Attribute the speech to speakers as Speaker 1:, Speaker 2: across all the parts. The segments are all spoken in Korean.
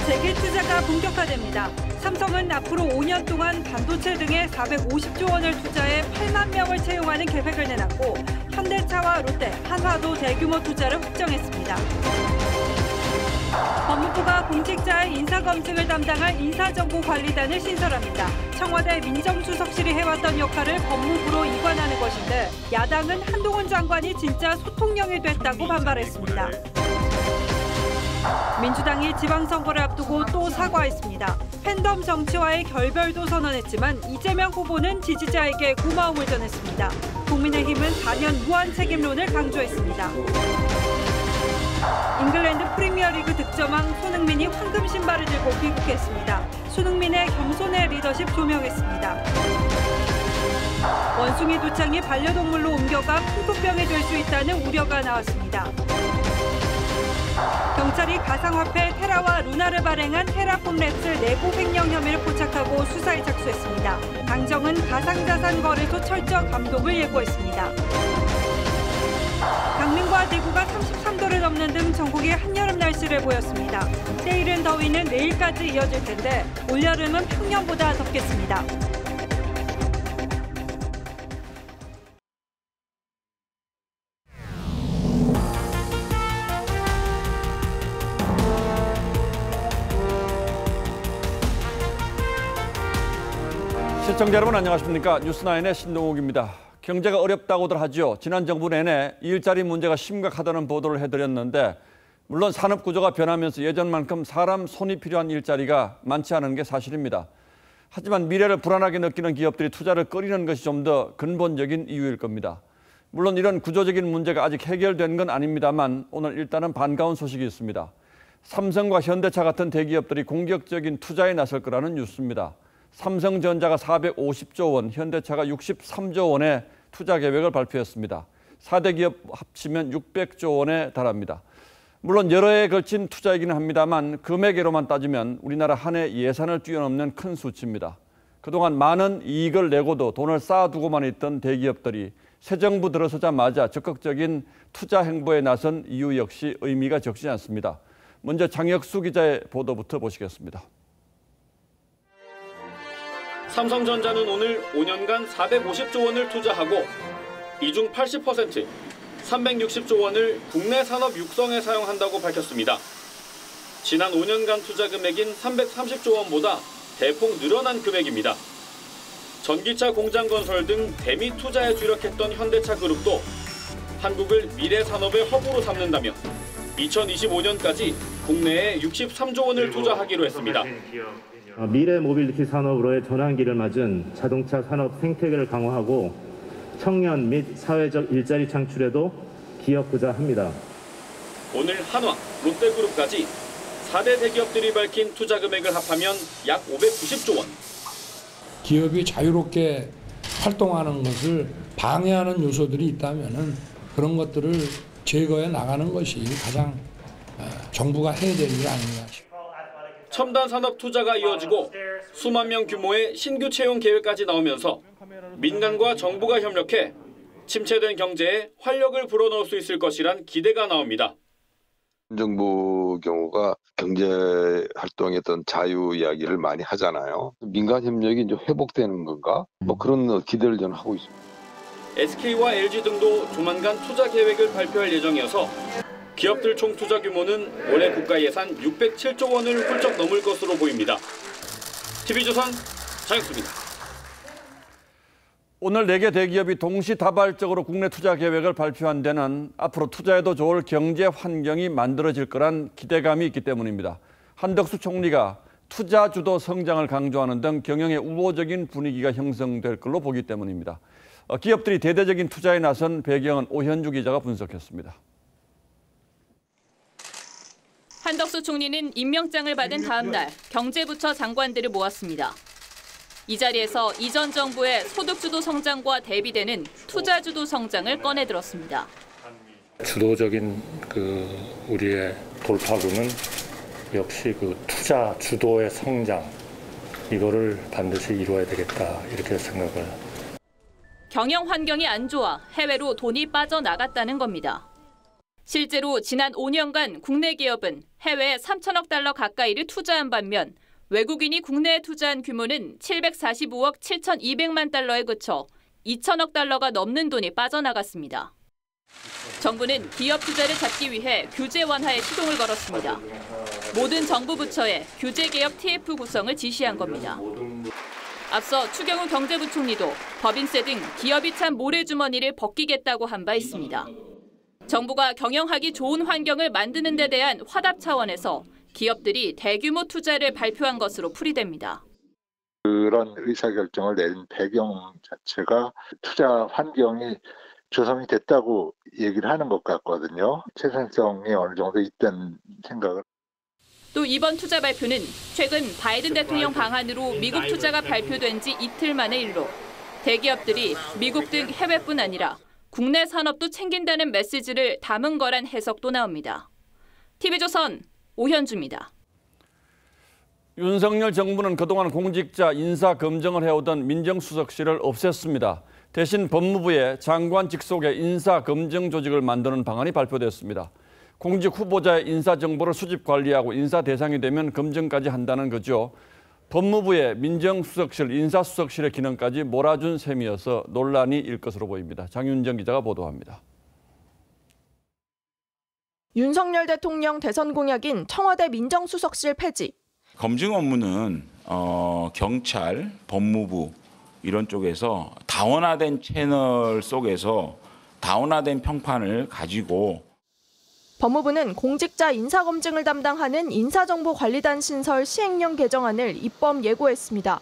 Speaker 1: 세계 투자가 본격화됩니다. 삼성은 앞으로 5년 동안 반도체 등에 450조 원을 투자해 8만 명을 채용하는 계획을 내놨고 현대차와 롯데, 한화도 대규모 투자를 확정했습니다. 법무부가 공직자의 인사검증을 담당할 인사정보관리단을 신설합니다. 청와대 민정수석실이 해왔던 역할을 법무부로 이관하는 것인데 야당은 한동훈 장관이 진짜 소통령이 됐다고 반발했습니다. 민주당이 지방선거를 앞두고 또 사과했습니다. 팬덤 정치와의 결별도 선언했지만 이재명 후보는 지지자에게 고마움을 전했습니다. 국민의힘은 4년 무한 책임론을 강조했습니다. 잉글랜드 프리미어리그 득점왕 손흥민이 황금 신발을 들고 귀국했습니다. 손흥민의 겸손의 리더십 조명했습니다. 원숭이 두창이 반려동물로 옮겨가 풍토병이 될 수 있다는 우려가 나왔습니다. 경찰이 가상화폐 테라와 루나를 발행한 테라폼랩스 내부 횡령 혐의를 포착하고 수사에 착수했습니다. 당정은 가상자산 거래소 철저 감독을 예고했습니다. 강릉과 대구가 33도를 넘는 등 전국이 한여름 날씨를 보였습니다. 때이른 더위는 내일까지 이어질 텐데 올여름은 평년보다 덥겠습니다.
Speaker 2: 시청자 여러분 안녕하십니까? 뉴스나인의 신동욱입니다. 경제가 어렵다고들 하죠. 지난 정부 내내 일자리 문제가 심각하다는 보도를 해드렸는데 물론 산업 구조가 변하면서 예전만큼 사람 손이 필요한 일자리가 많지 않은 게 사실입니다. 하지만 미래를 불안하게 느끼는 기업들이 투자를 꺼리는 것이 좀 더 근본적인 이유일 겁니다. 물론 이런 구조적인 문제가 아직 해결된 건 아닙니다만 오늘 일단은 반가운 소식이 있습니다. 삼성과 현대차 같은 대기업들이 공격적인 투자에 나설 거라는 뉴스입니다. 삼성전자가 450조 원, 현대차가 63조 원의 투자 계획을 발표했습니다. 4대 기업 합치면 600조 원에 달합니다. 물론 여러 해에 걸친 투자이기는 합니다만 금액으로만 따지면 우리나라 한 해 예산을 뛰어넘는 큰 수치입니다. 그동안 많은 이익을 내고도 돈을 쌓아두고만 있던 대기업들이 새 정부 들어서자마자 적극적인 투자 행보에 나선 이유 역시 의미가 적지 않습니다. 먼저 장혁수 기자의 보도부터 보시겠습니다.
Speaker 3: 삼성전자는 오늘 5년간 450조 원을 투자하고 이 중 80%, 360조 원을 국내 산업 육성에 사용한다고 밝혔습니다. 지난 5년간 투자 금액인 330조 원보다 대폭 늘어난 금액입니다. 전기차 공장 건설 등 대미 투자에 주력했던 현대차 그룹도 한국을 미래 산업의 허브로 삼는다며 2025년까지 국내에 63조 원을 투자하기로 했습니다.
Speaker 4: 미래 모빌리티 산업으로의 전환기를 맞은 자동차 산업 생태계를 강화하고 청년 및 사회적 일자리 창출에도 기여하고자 합니다.
Speaker 3: 오늘 한화, 롯데그룹까지 4대 대기업들이 밝힌 투자 금액을 합하면 약 590조 원.
Speaker 5: 기업이 자유롭게 활동하는 것을 방해하는 요소들이 있다면 그런 것들을 제거해 나가는 것이 가장 정부가 해야 될 일 아닌가 싶습니다.
Speaker 3: 첨단 산업 투자가 이어지고 수만 명 규모의 신규 채용 계획까지 나오면서 민간과 정부가 협력해 침체된 경제에 활력을 불어넣을 수 있을 것이란 기대가 나옵니다.
Speaker 6: 정부 경우가 경제 활동했던 자유 이야기를 많이 하잖아요. 민간 협력이 이제 회복되는 건가? 뭐 그런 기대를 저는 하고 있습니다.
Speaker 3: SK와 LG 등도 조만간 투자 계획을 발표할 예정이어서 기업들 총 투자 규모는 올해 국가 예산 607조 원을 훌쩍 넘을 것으로 보입니다. TV조선 장혁수입니다.
Speaker 2: 오늘 4개 대기업이 동시다발적으로 국내 투자 계획을 발표한 데는 앞으로 투자에도 좋을 경제 환경이 만들어질 거란 기대감이 있기 때문입니다. 한덕수 총리가 투자 주도 성장을 강조하는 등 경영에 우호적인 분위기가 형성될 걸로 보기 때문입니다. 기업들이 대대적인 투자에 나선 배경은 오현주 기자가 분석했습니다.
Speaker 7: 한덕수 총리는 임명장을 받은 다음 날 경제부처 장관들을 모았습니다. 이 자리에서 이전 정부의 소득주도 성장과 대비되는 투자주도 성장을 꺼내들었습니다.
Speaker 8: 주도적인 우리의 돌파구는 역시 투자 주도의 성장, 이거를 반드시 이루어야 되겠다 이렇게 생각을.
Speaker 7: 경영 환경이 안 좋아 해외로 돈이 빠져나갔다는 겁니다. 실제로 지난 5년간 국내 기업은 해외에 3천억 달러 가까이를 투자한 반면 외국인이 국내에 투자한 규모는 745억 7,200만 달러에 그쳐 2천억 달러가 넘는 돈이 빠져나갔습니다. 정부는 기업 투자를 잡기 위해 규제 완화에 시동을 걸었습니다. 모든 정부 부처에 규제 개혁 TF 구성을 지시한 겁니다. 앞서 추경호 경제부총리도 법인세 등 기업이 찬 모래주머니를 벗기겠다고 한 바 있습니다. 정부가 경영하기 좋은 환경을 만드는 데 대한 화답 차원에서 기업들이 대규모 투자를 발표한 것으로 풀이됩니다.
Speaker 9: 그런 의사결정을 내린 배경 자체가 투자 환경이 조성이 됐다고 얘기를 하는 것 같거든요. 최선성이 어느 정도 있다는 생각을.
Speaker 7: 또 이번 투자 발표는 최근 바이든 대통령 방한으로 미국 투자가 발표된 지 이틀 만의 일로 대기업들이 미국 등 해외뿐 아니라 국내 산업도 챙긴다는 메시지를 담은 거란 해석도 나옵니다. TV조선 오현주입니다.
Speaker 2: 윤석열 정부는 그동안 공직자 인사 검증을 해오던 민정수석실을 없앴습니다. 대신 법무부에 장관 직속의 인사 검증 조직을 만드는 방안이 발표됐습니다. 공직 후보자의 인사 정보를 수집 관리하고 인사 대상이 되면 검증까지 한다는 거죠. 법무부의 민정수석실, 인사수석실의 기능까지 몰아준 셈이어서 논란이 일 것으로 보입니다. 장윤정 기자가 보도합니다.
Speaker 10: 윤석열 대통령 대선 공약인 청와대 민정수석실 폐지.
Speaker 11: 검증 업무는 경찰, 법무부 이런 쪽에서 다원화된 채널 속에서 다원화된 평판을 가지고
Speaker 10: 법무부는 공직자 인사검증을 담당하는 인사정보관리단 신설 시행령 개정안을 입법 예고했습니다.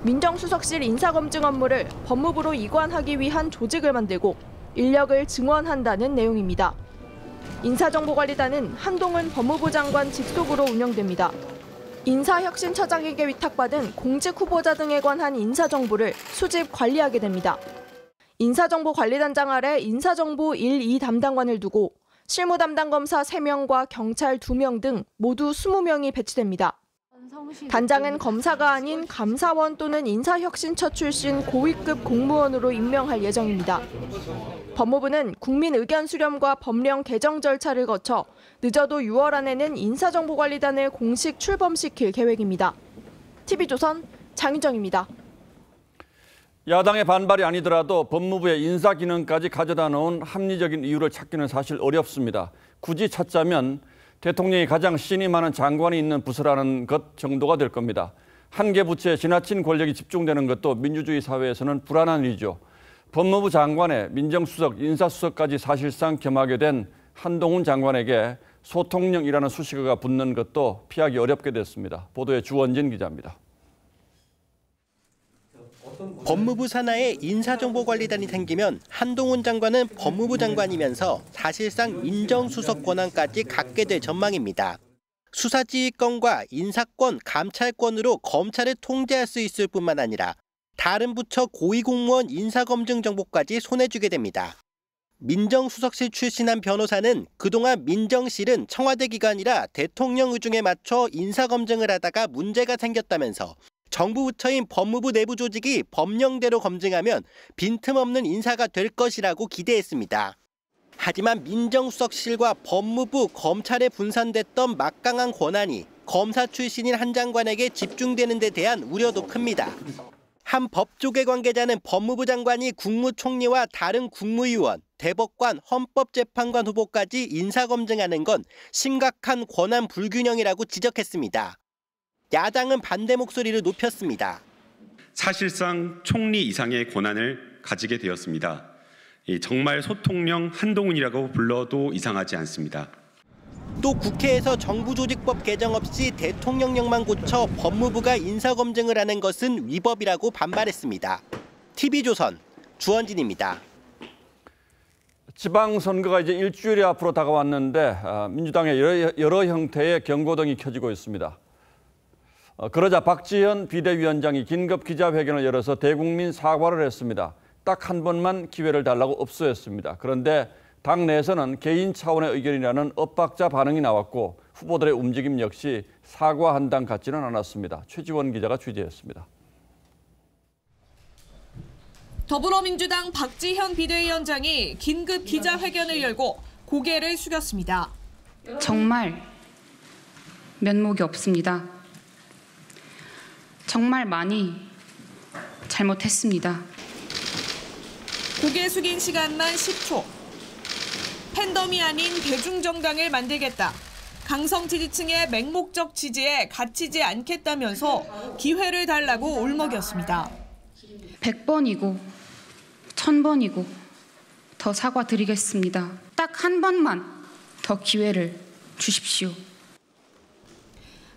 Speaker 10: 민정수석실 인사검증 업무를 법무부로 이관하기 위한 조직을 만들고 인력을 증원한다는 내용입니다. 인사정보관리단은 한동훈 법무부 장관 직속으로 운영됩니다. 인사혁신처장에게 위탁받은 공직 후보자 등에 관한 인사정보를 수집 관리하게 됩니다. 인사정보관리단장 아래 인사정보 1, 2 담당관을 두고 실무 담당 검사 3명과 경찰 2명 등 모두 20명이 배치됩니다. 단장은 검사가 아닌 감사원 또는 인사혁신처 출신 고위급 공무원으로 임명할 예정입니다. 법무부는 국민 의견 수렴과 법령 개정 절차를 거쳐 늦어도 6월 안에는 인사정보관리단을 공식 출범시킬 계획입니다. TV조선 장윤정입니다.
Speaker 2: 야당의 반발이 아니더라도 법무부의 인사 기능까지 가져다 놓은 합리적인 이유를 찾기는 사실 어렵습니다. 굳이 찾자면 대통령이 가장 신이 많은 장관이 있는 부서라는 것 정도가 될 겁니다. 한 개 부처에 지나친 권력이 집중되는 것도 민주주의 사회에서는 불안한 일이죠. 법무부 장관에 민정수석, 인사수석까지 사실상 겸하게 된 한동훈 장관에게 소통령이라는 수식어가 붙는 것도 피하기 어렵게 됐습니다. 보도에 주원진 기자입니다.
Speaker 12: 법무부 산하에 인사정보관리단이 생기면 한동훈 장관은 법무부 장관이면서 사실상 민정수석 권한까지 갖게 될 전망입니다. 수사지휘권과 인사권, 감찰권으로 검찰을 통제할 수 있을 뿐만 아니라 다른 부처 고위공무원 인사검증 정보까지 손에 쥐게 됩니다. 민정수석실 출신한 변호사는 그동안 민정실은 청와대 기관이라 대통령 의중에 맞춰 인사검증을 하다가 문제가 생겼다면서 정부 부처인 법무부 내부 조직이 법령대로 검증하면 빈틈없는 인사가 될 것이라고 기대했습니다. 하지만 민정수석실과 법무부, 검찰에 분산됐던 막강한 권한이 검사 출신인 한 장관에게 집중되는 데 대한 우려도 큽니다. 한 법조계 관계자는 법무부 장관이 국무총리와 다른 국무위원, 대법관, 헌법재판관 후보까지 인사검증하는 건 심각한 권한 불균형이라고 지적했습니다. 야당은 반대 목소리를 높였습니다.
Speaker 13: 사실상 총리 이상의 권한을 가지게 되었습니다. 정말 소통령 한동훈이라고 불러도 이상하지 않습니다.
Speaker 12: 또 국회에서 정부조직법 개정 없이 대통령령만 고쳐 법무부가 인사검증을 하는 것은 위법이라고 반발했습니다. TV조선 주원진입니다.
Speaker 2: 지방선거가 이제 일주일이 앞으로 다가왔는데 민주당의 여러 형태의 경고등이 켜지고 있습니다. 그러자 박지현 비대위원장이 긴급 기자회견을 열어서 대국민 사과를 했습니다. 딱 한 번만 기회를 달라고 업소했습니다. 그런데 당 내에서는 개인 차원의 의견이라는 엇박자 반응이 나왔고 후보들의 움직임 역시 사과한 당 같지는 않았습니다. 최지원 기자가 취재했습니다.
Speaker 14: 더불어민주당 박지현 비대위원장이 긴급 기자회견을 열고
Speaker 10: 고개를 숙였습니다.
Speaker 14: 정말 면목이 없습니다. 정말 많이 잘못했습니다.
Speaker 10: 고개 숙인 시간만 10초. 팬덤이 아닌 대중정당을 만들겠다. 강성 지지층의 맹목적 지지에 갇히지 않겠다면서 기회를 달라고 울먹였습니다.
Speaker 14: 100번이고 1000번이고 더 사과드리겠습니다. 딱 한 번만 더 기회를 주십시오.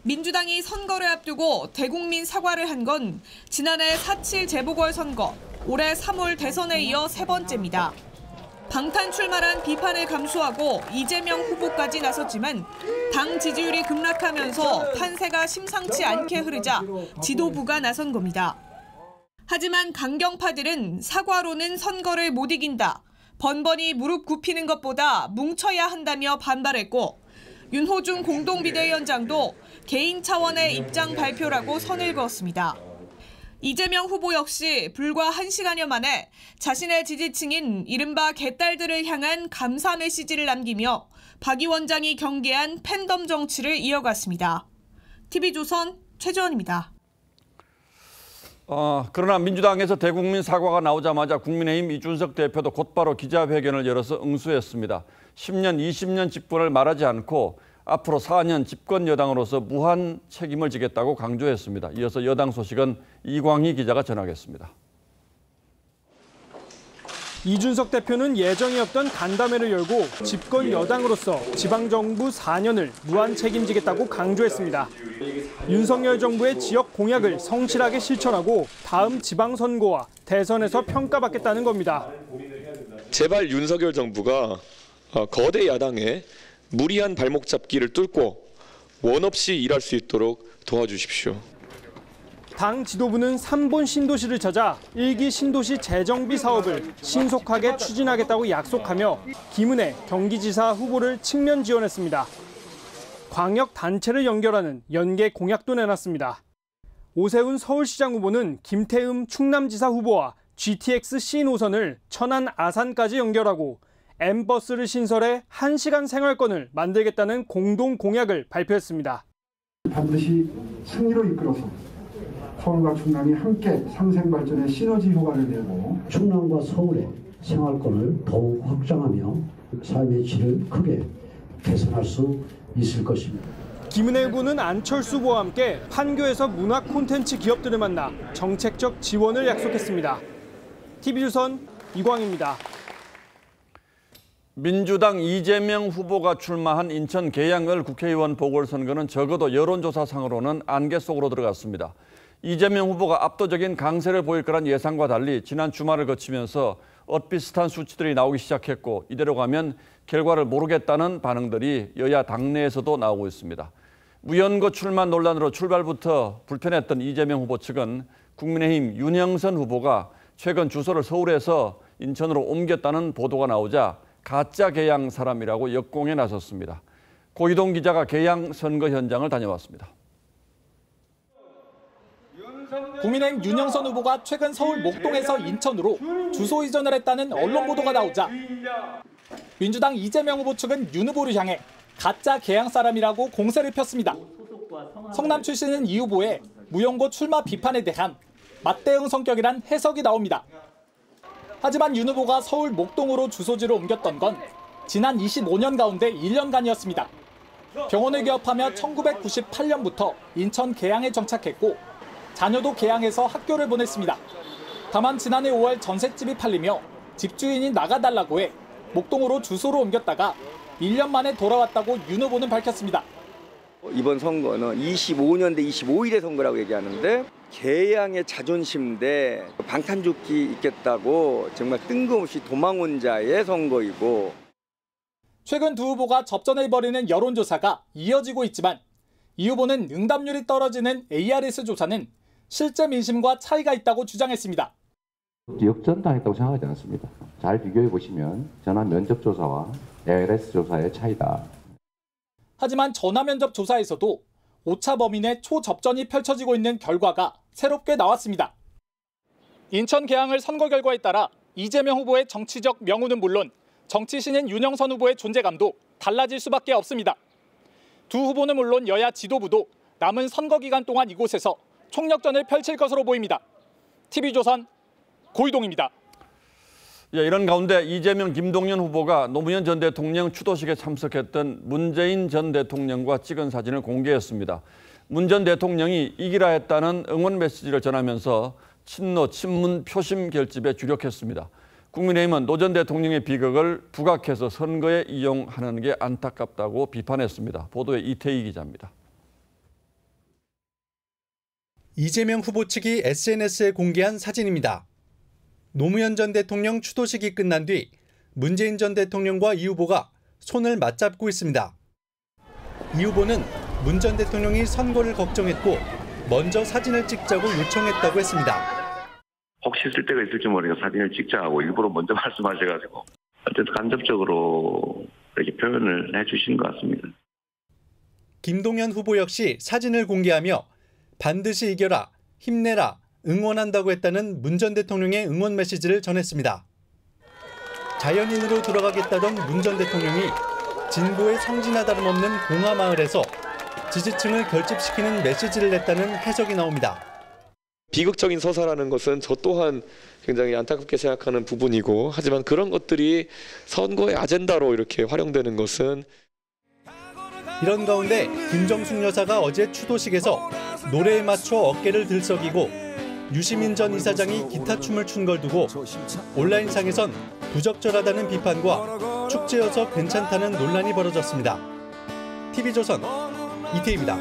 Speaker 10: 민주당이 선거를 앞두고 대국민 사과를 한 건 지난해 4.7 재보궐선거, 올해 3월 대선에 이어 세 번째입니다. 방탄 출마란 비판을 감수하고 이재명 후보까지 나섰지만 당 지지율이 급락하면서 판세가 심상치 않게 흐르자 지도부가 나선 겁니다. 하지만 강경파들은 사과로는 선거를 못 이긴다. 번번이 무릎 굽히는 것보다 뭉쳐야 한다며 반발했고 윤호중 공동비대위원장도 개인 차원의 입장 발표라고 선을 그었습니다. 이재명 후보 역시 불과 1시간여 만에 자신의 지지층인 이른바 개딸들을 향한 감사 메시지를 남기며 박 위원장이 경계한 팬덤 정치를 이어갔습니다. TV조선 최재원입니다.
Speaker 2: 그러나 민주당에서 대국민 사과가 나오자마자 국민의힘 이준석 대표도 곧바로 기자회견을 열어서 응수했습니다. 10년, 20년 집권을 말하지 않고 앞으로 4년 집권 여당으로서 무한 책임을 지겠다고 강조했습니다. 이어서 여당 소식은 이광희 기자가 전하겠습니다.
Speaker 15: 이준석 대표는 예정이 없던 간담회를 열고 집권 여당으로서 지방정부 4년을 무한 책임지겠다고 강조했습니다. 윤석열 정부의 지역 공약을 성실하게 실천하고 다음 지방선거와 대선에서 평가받겠다는 겁니다.
Speaker 16: 제발 윤석열 정부가 거대 야당의 무리한 발목 잡기를 뚫고 원 없이 일할 수 있도록 도와주십시오.
Speaker 15: 당 지도부는 3본 신도시를 찾아 1기 신도시 재정비 사업을 신속하게 추진하겠다고 약속하며 김은혜 경기지사 후보를 측면 지원했습니다. 광역 단체를 연결하는 연계 공약도 내놨습니다. 오세훈 서울시장 후보는 김태흠 충남지사 후보와 GTX C노선을 천안 아산까지 연결하고 M버스를 신설해 1시간 생활권을 만들겠다는 공동 공약을 발표했습니다.
Speaker 17: 반드시 승리로 이끌어서 서울과 충남이 함께 상생 발전의 시너지 효과를 내고
Speaker 18: 충남과 서울의 생활권을 더욱 확장하며 삶의 질을 크게 개선할 수 있을 것입니다.
Speaker 15: 김은혜 후보는 안철수 후보와 함께 판교에서 문화 콘텐츠 기업들을 만나 정책적 지원을 약속했습니다. TV조선 이광희입니다.
Speaker 2: 민주당 이재명 후보가 출마한 인천 계양을 국회의원 보궐선거는 적어도 여론조사상으로는 안개 속으로 들어갔습니다. 이재명 후보가 압도적인 강세를 보일 거란 예상과 달리 지난 주말을 거치면서 엇비슷한 수치들이 나오기 시작했고 이대로 가면 결과를 모르겠다는 반응들이 여야 당내에서도 나오고 있습니다. 무연고 출마 논란으로 출발부터 불편했던 이재명 후보 측은 국민의힘 윤영선 후보가 최근 주소를 서울에서 인천으로 옮겼다는 보도가 나오자 가짜 계양 사람이라고 역공에 나섰습니다. 고이동 기자가 계양 선거 현장을 다녀왔습니다.
Speaker 19: 국민의힘 윤영선 후보가 최근 서울 목동에서 인천으로 주소 이전을 했다는 언론 보도가 나오자 민주당 이재명 후보 측은 윤 후보를 향해 가짜 계양 사람이라고 공세를 폈습니다. 성남 출신인 이 후보의 무연고 출마 비판에 대한 맞대응 성격이란 해석이 나옵니다. 하지만 윤 후보가 서울 목동으로 주소지를 옮겼던 건 지난 25년 가운데 1년간이었습니다. 병원을 개업하며 1998년부터 인천 계양에 정착했고 자녀도 계양에서 학교를 보냈습니다. 다만 지난해 5월 전셋집이 팔리며 집주인이 나가달라고 해 목동으로 주소를 옮겼다가 1년 만에 돌아왔다고 윤 후보는 밝혔습니다.
Speaker 20: 이번 선거는 25년 대 25일의 선거라고 얘기하는데 계양의 자존심 대 방탄조끼 있겠다고 정말 뜬금없이 도망온 자의 선거이고
Speaker 19: 최근 두 후보가 접전을 벌이는 여론조사가 이어지고 있지만 이 후보는 응답률이 떨어지는 ARS 조사는 실제 민심과 차이가 있다고 주장했습니다.
Speaker 21: 역전당했다고 생각하지 않습니다. 잘 비교해 보시면 전화 면접 조사와 ARS 조사의 차이다.
Speaker 19: 하지만 전화 면접 조사에서도 오차 범위 내 초접전이 펼쳐지고 있는 결과가 새롭게 나왔습니다. 인천 계양을 선거 결과에 따라 이재명 후보의 정치적 명운은 물론 정치신인 윤영선 후보의 존재감도 달라질 수밖에 없습니다. 두 후보는 물론 여야 지도부도 남은 선거 기간 동안 이곳에서 총력전을 펼칠 것으로 보입니다. TV조선 고이동입니다.
Speaker 2: 예, 이런 가운데 이재명, 김동연 후보가 노무현 전 대통령 추도식에 참석했던 문재인 전 대통령과 찍은 사진을 공개했습니다. 문 전 대통령이 이기라 했다는 응원 메시지를 전하면서 친노, 친문 표심 결집에 주력했습니다. 국민의힘은 노 전 대통령의 비극을 부각해서 선거에 이용하는 게 안타깝다고 비판했습니다. 보도에 이태희 기자입니다.
Speaker 1: 이재명 후보 측이 SNS에 공개한 사진입니다. 노무현 전 대통령 추도식이 끝난 뒤 문재인 전 대통령과 이 후보가 손을 맞잡고 있습니다. 이 후보는 문 전 대통령이 선거를 걱정했고 먼저 사진을 찍자고 요청했다고 했습니다.
Speaker 22: 혹시 쓸 때가 있을지 모르니까 사진을 찍자고 일부러 먼저 말씀하셔가지고 어쨌든 간접적으로 이렇게 표현을 해주신 것 같습니다.
Speaker 1: 김동연 후보 역시 사진을 공개하며 반드시 이겨라, 힘내라, 응원한다고 했다는 문 전 대통령의 응원 메시지를 전했습니다. 자연인으로 돌아가겠다던 문 전 대통령이 진보의 성지나 다름없는 봉하마을에서 지지층을 결집시키는 메시지를 냈다는 해석이 나옵니다.
Speaker 16: 비극적인 서사라는 것은 저 또한 굉장히 안타깝게 생각하는 부분이고, 하지만 그런 것들이 선거의 아젠다로 이렇게 활용되는 것은.
Speaker 1: 이런 가운데 김정숙 여사가 어제 추도식에서 노래에 맞춰 어깨를 들썩이고 유시민 전 이사장이 기타 춤을 춘 걸 두고 온라인상에선 부적절하다는 비판과 축제여서 괜찮다는 논란이 벌어졌습니다. TV조선 이태희입니다.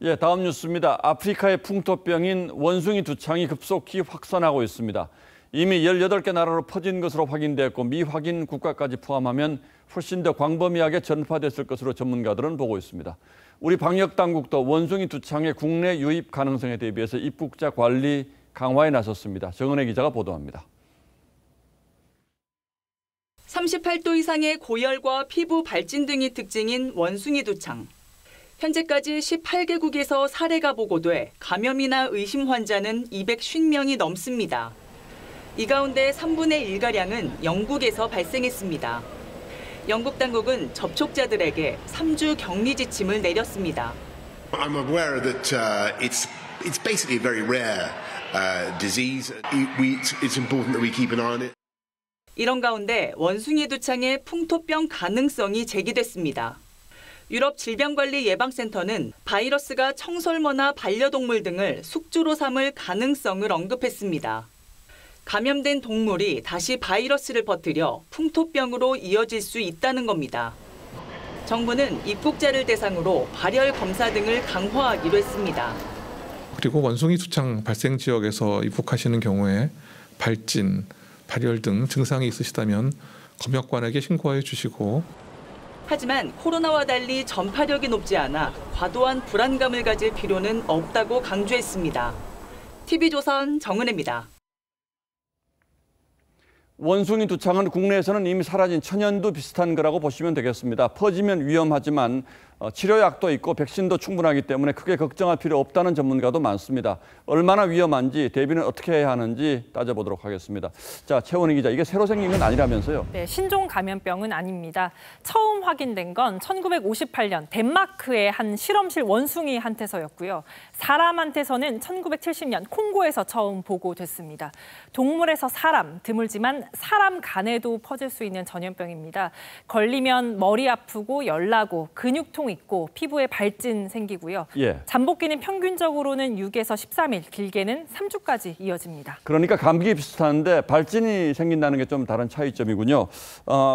Speaker 2: 예, 다음 뉴스입니다. 아프리카의 풍토병인 원숭이 두창이 급속히 확산하고 있습니다. 이미 18개 나라로 퍼진 것으로 확인됐고 미확인 국가까지 포함하면 훨씬 더 광범위하게 전파됐을 것으로 전문가들은 보고 있습니다. 우리 방역당국도 원숭이 두창의 국내 유입 가능성에 대비해서 입국자 관리 강화에 나섰습니다. 정은혜 기자가 보도합니다.
Speaker 23: 38도 이상의 고열과 피부 발진 등이 특징인 원숭이 두창. 현재까지 18개국에서 사례가 보고돼 감염이나 의심 환자는 250명이 넘습니다. 이 가운데 3분의 1가량은 영국에서 발생했습니다. 영국 당국은 접촉자들에게 3주 격리 지침을 내렸습니다.
Speaker 24: I'm aware that it's basically a very rare disease. It's important that we keep an eye on it.
Speaker 23: 이런 가운데 원숭이 두창의 풍토병 가능성이 제기됐습니다. 유럽 질병관리예방센터는 바이러스가 청설모나 반려동물 등을 숙주로 삼을 가능성을 언급했습니다. 감염된 동물이 다시 바이러스를 퍼뜨려 풍토병으로 이어질 수 있다는 겁니다. 정부는 입국자를 대상으로 발열 검사 등을 강화하기로 했습니다.
Speaker 25: 그리고 원숭이 두창 발생 지역에서 입국하시는 경우에 발진, 발열 등 증상이 있으시다면 검역관에게 신고해 주시고.
Speaker 23: 하지만 코로나와 달리 전파력이 높지 않아 과도한 불안감을 가질 필요는 없다고 강조했습니다. TV조선 정은혜입니다.
Speaker 2: 원숭이 두창은 국내에서는 이미 사라진 천연두 비슷한 거라고 보시면 되겠습니다. 퍼지면 위험하지만 치료약도 있고 백신도 충분하기 때문에 크게 걱정할 필요 없다는 전문가도 많습니다. 얼마나 위험한지 대비는 어떻게 해야 하는지 따져보도록 하겠습니다. 자, 최원희 기자, 이게 새로 생긴 건 아니라면서요?
Speaker 26: 네, 신종 감염병은 아닙니다. 처음 확인된 건 1958년 덴마크의 한 실험실 원숭이한테서였고요. 사람한테서는 1970년 콩고에서 처음 보고됐습니다. 동물에서 사람, 드물지만 사람 간에도 퍼질 수 있는 전염병입니다. 걸리면 머리 아프고 열나고 근육통 있고 피부에 발진 생기고요.
Speaker 2: 예.
Speaker 26: 잠복기는 평균적으로는 6에서 13일, 길게는 3주까지 이어집니다.
Speaker 2: 그러니까 감기 비슷한데 발진이 생긴다는 게 좀 다른 차이점이군요.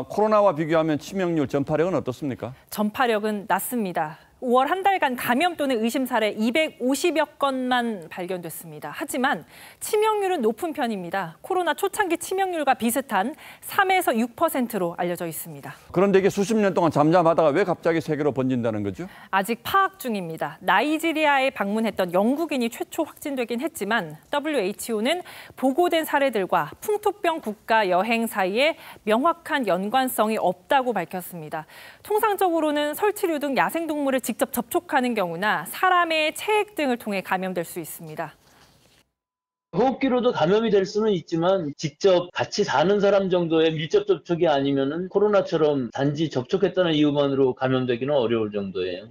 Speaker 2: 코로나와 비교하면 치명률, 전파력은 어떻습니까?
Speaker 26: 전파력은 낮습니다. 5월 한 달간 감염 또는 의심 사례 250여 건만 발견됐습니다. 하지만 치명률은 높은 편입니다. 코로나 초창기 치명률과 비슷한 3에서 6%로 알려져 있습니다.
Speaker 2: 그런데 이게 수십 년 동안 잠잠하다가 왜 갑자기 세계로 번진다는 거죠?
Speaker 26: 아직 파악 중입니다. 나이지리아에 방문했던 영국인이 최초 확진되긴 했지만 WHO는 보고된 사례들과 풍토병 국가 여행 사이에 명확한 연관성이 없다고 밝혔습니다. 통상적으로는 설치류 등 야생동물을 직접 접촉하는 경우나 사람의 체액 등을 통해 감염될 수 있습니다.
Speaker 3: 호흡기로도 감염이 될 수는 있지만 직접 같이 사는 사람 정도의 밀접 접촉이 아니면은 코로나처럼 단지 접촉했다는 이유만으로 감염되기는 어려울 정도예요.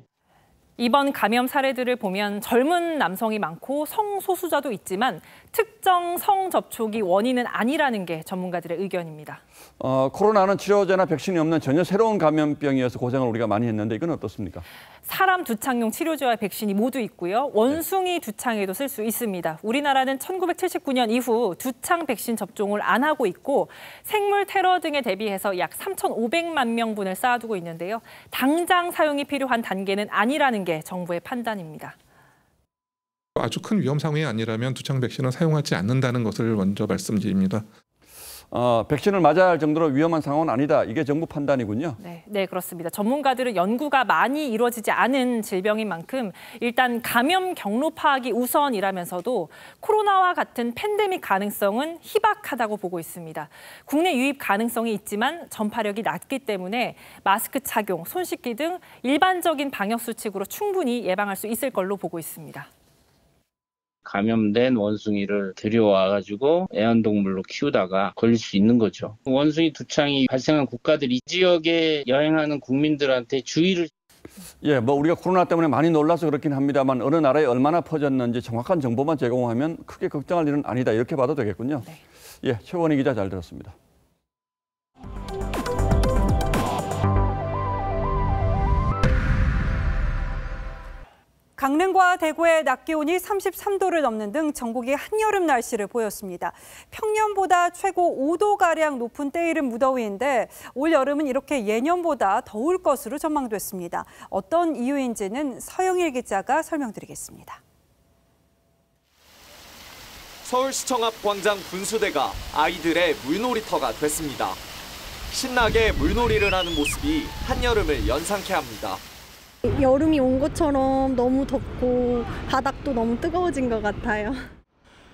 Speaker 26: 이번 감염 사례들을 보면 젊은 남성이 많고 성소수자도 있지만 특정 성 접촉이 원인은 아니라는 게 전문가들의 의견입니다.
Speaker 2: 코로나는 치료제나 백신이 없는 전혀 새로운 감염병이어서 고생을 우리가 많이 했는데 이건 어떻습니까?
Speaker 26: 사람 두창용 치료제와 백신이 모두 있고요. 원숭이 두창에도 쓸 수 있습니다. 우리나라는 1979년 이후 두창 백신 접종을 안 하고 있고 생물 테러 등에 대비해서 약 3,500만 명분을 쌓아두고 있는데요. 당장 사용이 필요한 단계는 아니라는 게 정부의 판단입니다.
Speaker 25: 아주 큰 위험 상황이 아니라면 두창 백신은 사용하지 않는다는 것을 먼저 말씀드립니다.
Speaker 2: 백신을 맞아야 할 정도로 위험한 상황은 아니다. 이게 정부 판단이군요.
Speaker 26: 네, 그렇습니다. 전문가들은 연구가 많이 이루어지지 않은 질병인 만큼 일단 감염 경로 파악이 우선이라면서도 코로나와 같은 팬데믹 가능성은 희박하다고 보고 있습니다. 국내 유입 가능성이 있지만 전파력이 낮기 때문에 마스크 착용, 손 씻기 등 일반적인 방역 수칙으로 충분히 예방할 수 있을 걸로 보고 있습니다.
Speaker 4: 감염된 원숭이를 들여와가지고 애완동물로 키우다가 걸릴 수 있는 거죠. 원숭이 두창이 발생한 국가들이 이 지역에 여행하는 국민들한테 주의를
Speaker 2: 우리가 코로나 때문에 많이 놀라서 그렇긴 합니다만 어느 나라에 얼마나 퍼졌는지 정확한 정보만 제공하면 크게 걱정할 일은 아니다. 이렇게 봐도 되겠군요. 최원희 기자 잘 들었습니다.
Speaker 5: 강릉과 대구의 낮 기온이 33도를 넘는 등 전국이 한여름 날씨를 보였습니다. 평년보다 최고 5도가량 높은 때이른 무더위인데 올 여름은 이렇게 예년보다 더울 것으로 전망됐습니다. 어떤 이유인지는 서영일 기자가 설명드리겠습니다.
Speaker 6: 서울시청 앞 광장 분수대가 아이들의 물놀이터가 됐습니다. 신나게 물놀이를 하는 모습이 한여름을 연상케 합니다.
Speaker 8: 여름이 온 것처럼 너무 덥고 바닥도 너무 뜨거워진 것 같아요.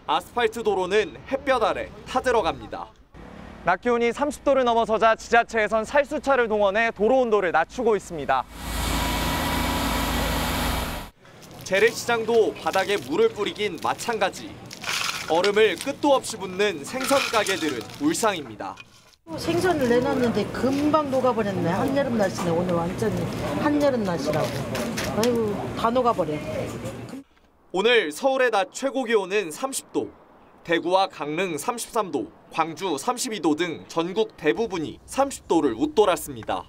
Speaker 6: 아스팔트 도로는 햇볕 아래 타들어갑니다. 낮 기온이 30도를 넘어서자 지자체에선 살수차를 동원해 도로 온도를 낮추고 있습니다. 재래시장도 바닥에 물을 뿌리긴 마찬가지. 얼음을 끝도 없이 붓는 생선 가게들은 울상입니다.
Speaker 9: 생선을 내놨는데 금방 녹아버렸네. 한여름 날씨네. 오늘 완전히 한여름 날씨라고. 아이고 다 녹아버려.
Speaker 6: 오늘 서울의 낮 최고 기온은 30도, 대구와 강릉 33도, 광주 32도 등 전국 대부분이 30도를 웃돌았습니다.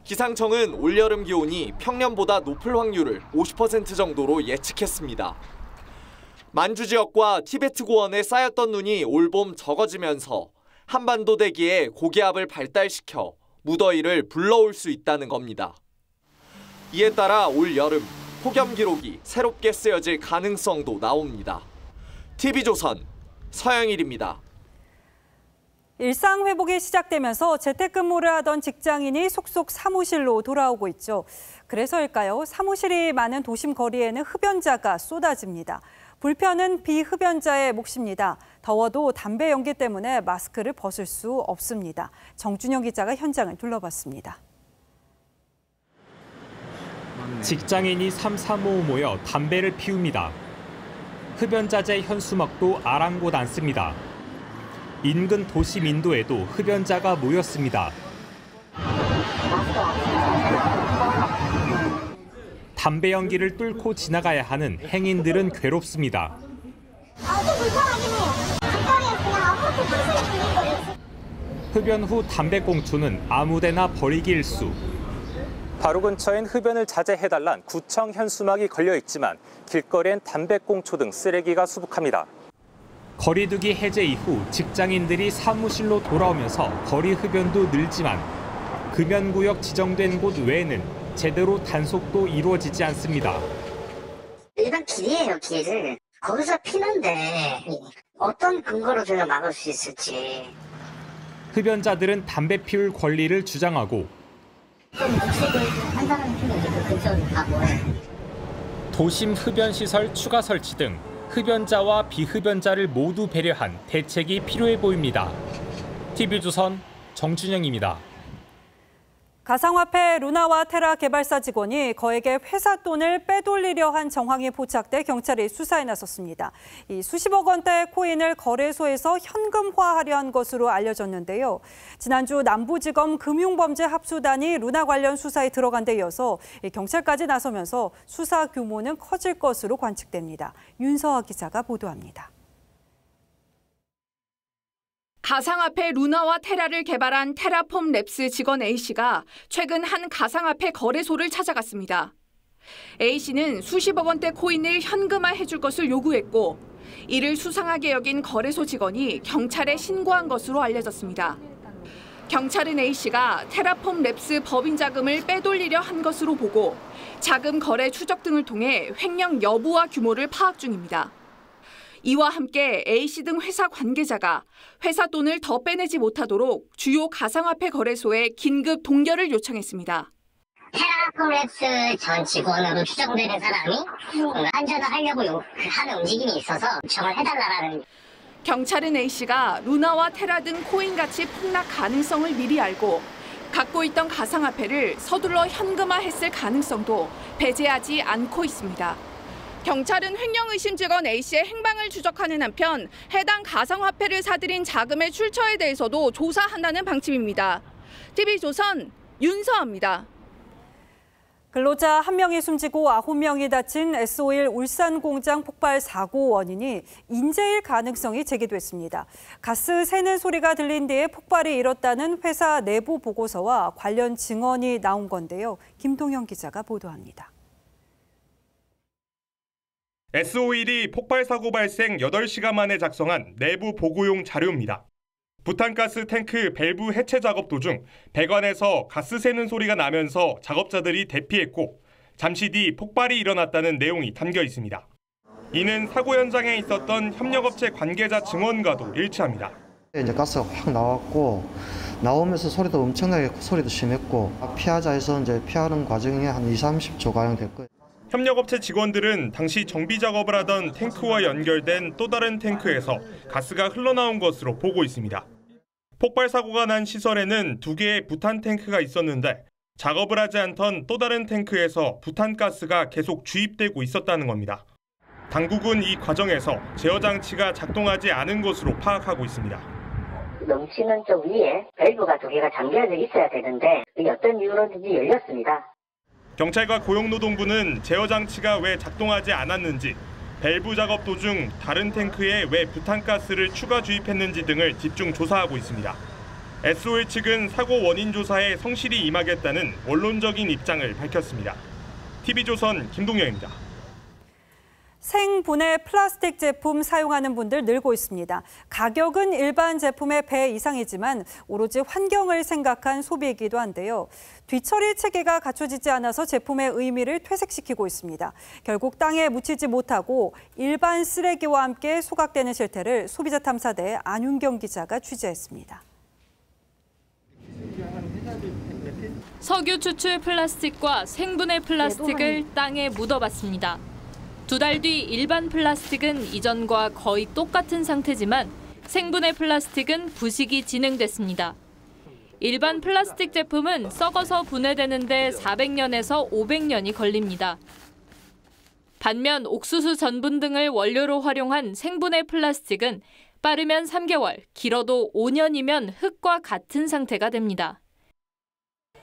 Speaker 6: 기상청은 올여름 기온이 평년보다 높을 확률을 50% 정도로 예측했습니다. 만주 지역과 티베트 고원에 쌓였던 눈이 올봄 적어지면서 한반도 대기에 고기압을 발달시켜 무더위를 불러올 수 있다는 겁니다. 이에 따라 올 여름 폭염 기록이 새롭게 쓰여질 가능성도 나옵니다. TV조선 서영일입니다.
Speaker 5: 일상 회복이 시작되면서 재택근무를 하던 직장인이 속속 사무실로 돌아오고 있죠. 그래서일까요? 사무실이 많은 도심 거리에는 흡연자가 쏟아집니다. 불편은 비흡연자의 몫입니다. 더워도 담배 연기 때문에 마스크를 벗을 수 없습니다. 정준영 기자가 현장을 둘러봤습니다.
Speaker 15: 직장인이 삼삼오오 모여 담배를 피웁니다. 흡연자재 현수막도 아랑곳 않습니다. 인근 도심 인도에도 흡연자가 모였습니다. 담배 연기를 뚫고 지나가야 하는 행인들은 괴롭습니다. 흡연 후 담배꽁초는 아무데나 버리기 일쑤. 바로 근처엔 흡연을 자제해달란 구청 현수막이 걸려 있지만 길거리엔 담배꽁초 등 쓰레기가 수북합니다. 거리두기 해제 이후 직장인들이 사무실로 돌아오면서 거리 흡연도 늘지만 금연구역 지정된 곳 외에는 제대로 단속도 이루어지지 않습니다.
Speaker 27: 일반 길이에요, 길. 거기서 피는데 어떤 근거로 저희가 막을 수 있을지.
Speaker 15: 흡연자들은 담배 피울 권리를 주장하고
Speaker 27: 좀 묵직을 한 사람이 피면 이제 그 근처로 가고.
Speaker 15: 도심 흡연 시설 추가 설치 등 흡연자와 비흡연자를 모두 배려한 대책이 필요해 보입니다. TV조선 정준영입니다.
Speaker 5: 가상화폐 루나와 테라 개발사 직원이 거액의 회사 돈을 빼돌리려 한 정황이 포착돼 경찰이 수사에 나섰습니다. 이 수십억 원대의 코인을 거래소에서 현금화하려 한 것으로 알려졌는데요. 지난주 남부지검 금융범죄합수단이 루나 관련 수사에 들어간 데 이어서 경찰까지 나서면서 수사 규모는 커질 것으로 관측됩니다. 윤서아 기자가 보도합니다.
Speaker 7: 가상화폐 루나와 테라를 개발한 테라폼 랩스 직원 A씨가 최근 한 가상화폐 거래소를 찾아갔습니다. A씨는 수십억 원대 코인을 현금화해 줄 것을 요구했고 이를 수상하게 여긴 거래소 직원이 경찰에 신고한 것으로 알려졌습니다. 경찰은 A씨가 테라폼 랩스 법인 자금을 빼돌리려 한 것으로 보고 자금 거래 추적 등을 통해 횡령 여부와 규모를 파악 중입니다. 이와 함께 A씨 등 회사 관계자가 회사 돈을 더 빼내지 못하도록 주요 가상화폐 거래소에 긴급 동결을 요청했습니다.
Speaker 27: 테라폼 랩스 전 직원으로 추정되는 사람이 환전을 하려고 하는 움직임이 있어서 요청을 해달라는.
Speaker 7: 경찰은 A씨가 루나와 테라 등 코인 가치 폭락 가능성을 미리 알고 갖고 있던 가상화폐를 서둘러 현금화했을 가능성도 배제하지 않고 있습니다. 경찰은 횡령 의심 직원 A씨의 행방을 추적하는 한편 해당 가상화폐를 사들인 자금의 출처에 대해서도 조사한다는 방침입니다. TV조선 윤서아입니다.
Speaker 5: 근로자 1명이 숨지고 9명이 다친 S-오일 울산 공장 폭발 사고 원인이 인재일 가능성이 제기됐습니다. 가스 새는 소리가 들린 뒤에 폭발이 일었다는 회사 내부 보고서와 관련 증언이 나온 건데요. 김동현 기자가 보도합니다.
Speaker 10: S-오일이 폭발 사고 발생 8시간 만에 작성한 내부 보고용 자료입니다. 부탄가스 탱크 밸브 해체 작업 도중 배관에서 가스 새는 소리가 나면서 작업자들이 대피했고 잠시 뒤 폭발이 일어났다는 내용이 담겨 있습니다. 이는 사고 현장에 있었던 협력업체 관계자 증언과도 일치합니다.
Speaker 11: 이제 가스가 확 나왔고 나오면서 소리도 엄청나게 소리도 심했고 피하자 해서 이제 피하는 과정이 한 20-30초 가량 됐고요.
Speaker 10: 협력업체 직원들은 당시 정비 작업을 하던 탱크와 연결된 또 다른 탱크에서 가스가 흘러나온 것으로 보고 있습니다. 폭발 사고가 난 시설에는 2개의 부탄 탱크가 있었는데 작업을 하지 않던 또 다른 탱크에서 부탄가스가 계속 주입되고 있었다는 겁니다. 당국은 이 과정에서 제어 장치가 작동하지 않은 것으로 파악하고 있습니다.
Speaker 27: 넘치는 쪽 위에 밸브가 2개가 잠겨져 있어야 되는데 어떤 이유로든지 열렸습니다.
Speaker 10: 경찰과 고용노동부는 제어 장치가 왜 작동하지 않았는지, 밸브 작업 도중 다른 탱크에 왜 부탄가스를 추가 주입했는지 등을 집중 조사하고 있습니다. S-오일 측은 사고 원인 조사에 성실히 임하겠다는 원론적인 입장을 밝혔습니다. TV조선 김동현입니다.
Speaker 5: 생분해 플라스틱 제품 사용하는 분들 늘고 있습니다. 가격은 일반 제품의 배 이상이지만 오로지 환경을 생각한 소비이기도 한데요. 뒤처리 체계가 갖춰지지 않아서 제품의 의미를 퇴색시키고 있습니다. 결국 땅에 묻히지 못하고 일반 쓰레기와 함께 소각되는 실태를 소비자 탐사대 안윤경 기자가 취재했습니다.
Speaker 12: 석유 추출 플라스틱과 생분해 플라스틱을 땅에 묻어봤습니다. 2달 뒤 일반 플라스틱은 이전과 거의 똑같은 상태지만 생분해 플라스틱은 부식이 진행됐습니다. 일반 플라스틱 제품은 썩어서 분해되는데 400년에서 500년이 걸립니다. 반면 옥수수 전분 등을 원료로 활용한 생분해 플라스틱은 빠르면 3개월, 길어도 5년이면 흙과 같은 상태가 됩니다.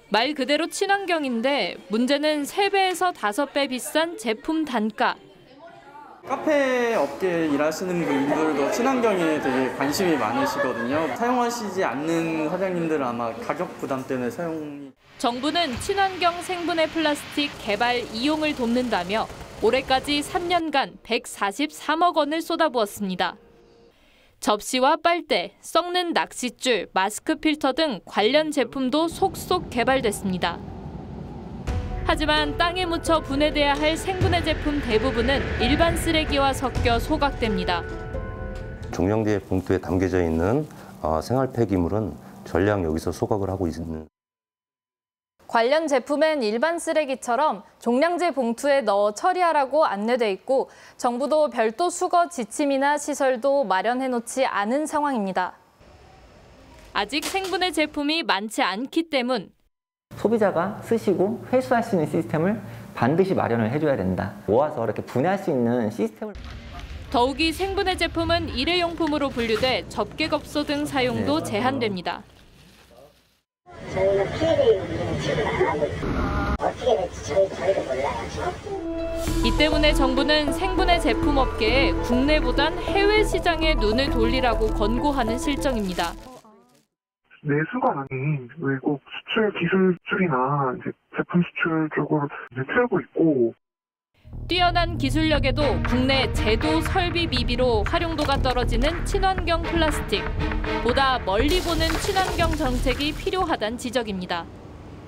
Speaker 12: 말 그대로 친환경인데 문제는 3배에서 5배 비싼 제품 단가.
Speaker 13: 카페 업계에 일하시는 분들도 친환경에 되게 관심이 많으시거든요. 사용하시지 않는 사장님들은 아마 가격 부담 때문에 사용이...
Speaker 12: 정부는 친환경 생분해 플라스틱 개발 이용을 돕는다며 올해까지 3년간 143억 원을 쏟아부었습니다. 접시와 빨대, 썩는 낚싯줄, 마스크 필터 등 관련 제품도 속속 개발됐습니다. 하지만 땅에 묻혀 분해돼야 할 생분해 제품 대부분은 일반 쓰레기와 섞여 소각됩니다.
Speaker 14: 종량제 봉투에 담겨져 있는 생활 폐기물은 전량 여기서 소각을 하고 있는.
Speaker 12: 관련 제품엔 일반 쓰레기처럼 종량제 봉투에 넣어 처리하라고 안내돼 있고 정부도 별도 수거 지침이나 시설도 마련해놓지 않은 상황입니다. 아직 생분해 제품이 많지 않기 때문
Speaker 16: 소비자가 쓰시고 회수할 수 있는 시스템을 반드시 마련을 해줘야 된다. 모아서 이렇게 분해할 수 있는 시스템을.
Speaker 12: 더욱이 생분해 제품은 일회용품으로 분류돼 접객업소 등 사용도 제한됩니다.
Speaker 27: 저희는 피해를 우리는 지금 안 하고 있습니다. 어떻게 될지 저희도 몰라요.
Speaker 12: 이 때문에 정부는 생분해 제품 업계에 국내보단 해외 시장에 눈을 돌리라고 권고하는 실정입니다.
Speaker 17: 내수가 아닌 외국 수출 기술 수출이나 제품 수출 쪽으로 틀고 있고.
Speaker 12: 뛰어난 기술력에도 국내 제도 설비 미비로 활용도가 떨어지는 친환경 플라스틱. 보다 멀리 보는 친환경 정책이 필요하다는 지적입니다.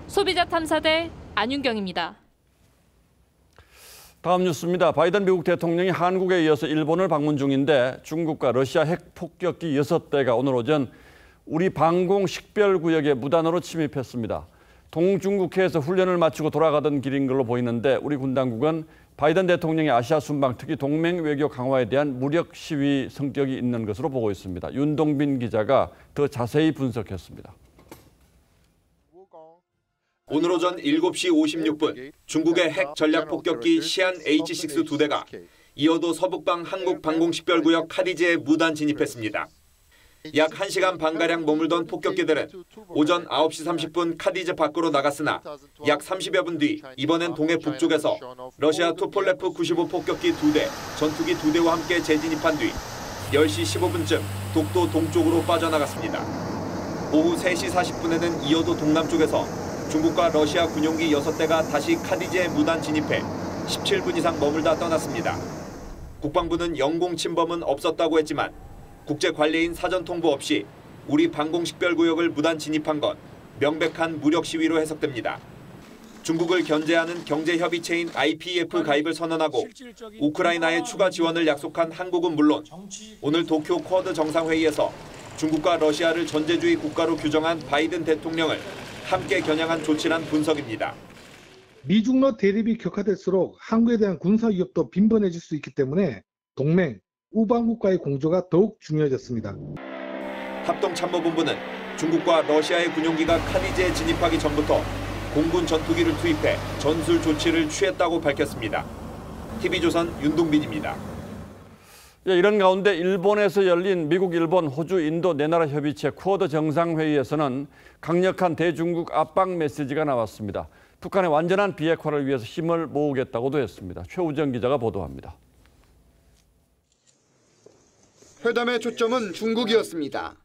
Speaker 12: 소비자 탐사대 안윤경입니다.
Speaker 2: 다음 뉴스입니다. 바이든 미국 대통령이 한국에 이어서 일본을 방문 중인데 중국과 러시아 핵 폭격기 6대가 오늘 오전 우리 방공 식별구역에 무단으로 침입했습니다. 동중국해에서 훈련을 마치고 돌아가던 길인 걸로 보이는데 우리 군 당국은 바이든 대통령의 아시아 순방 특히 동맹 외교 강화에 대한 무력 시위 성격이 있는 것으로 보고 있습니다. 윤동빈 기자가 더 자세히 분석했습니다.
Speaker 18: 오늘 오전 7시 56분 중국의 핵 전략 폭격기 시안 H6 2대가 이어도 서북방 한국 방공식별구역 카디즈에 무단 진입했습니다. 약 1시간 반가량 머물던 폭격기들은 오전 9시 30분 카디즈 밖으로 나갔으나 약 30여 분 뒤 이번엔 동해 북쪽에서 러시아 투폴레프 95 폭격기 2대, 전투기 2대와 함께 재진입한 뒤 10시 15분쯤 독도 동쪽으로 빠져나갔습니다. 오후 3시 40분에는 이어도 동남쪽에서 중국과 러시아 군용기 6대가 다시 카디즈에 무단 진입해 17분 이상 머물다 떠났습니다. 국방부는 영공 침범은 없었다고 했지만 국제관리인 사전 통보 없이 우리 방공식별구역을 무단 진입한 건 명백한 무력 시위로 해석됩니다. 중국을 견제하는 경제협의체인 IPEF 가입을 선언하고 우크라이나의 추가 지원을 약속한 한국은 물론 오늘 도쿄 쿼드 정상회의에서 중국과 러시아를 전제주의 국가로 규정한 바이든 대통령을 함께 겨냥한 조치란 분석입니다.
Speaker 19: 미중러 대립이 격화될수록 한국에 대한 군사 위협도 빈번해질 수 있기 때문에 동맹, 우방국과의 공조가 더욱 중요해졌습니다.
Speaker 18: 합동참모본부는 중국과 러시아의 군용기가 카디즈에 진입하기 전부터 공군 전투기를 투입해 전술 조치를 취했다고 밝혔습니다. TV조선 윤동빈입니다.
Speaker 2: 이런 가운데 일본에서 열린 미국, 일본, 호주, 인도 네 나라 협의체 쿼드 정상회의에서는 강력한 대중국 압박 메시지가 나왔습니다. 북한의 완전한 비핵화를 위해서 힘을 모으겠다고도 했습니다. 최우정 기자가 보도합니다.
Speaker 20: 회담의 초점은 중국이었습니다.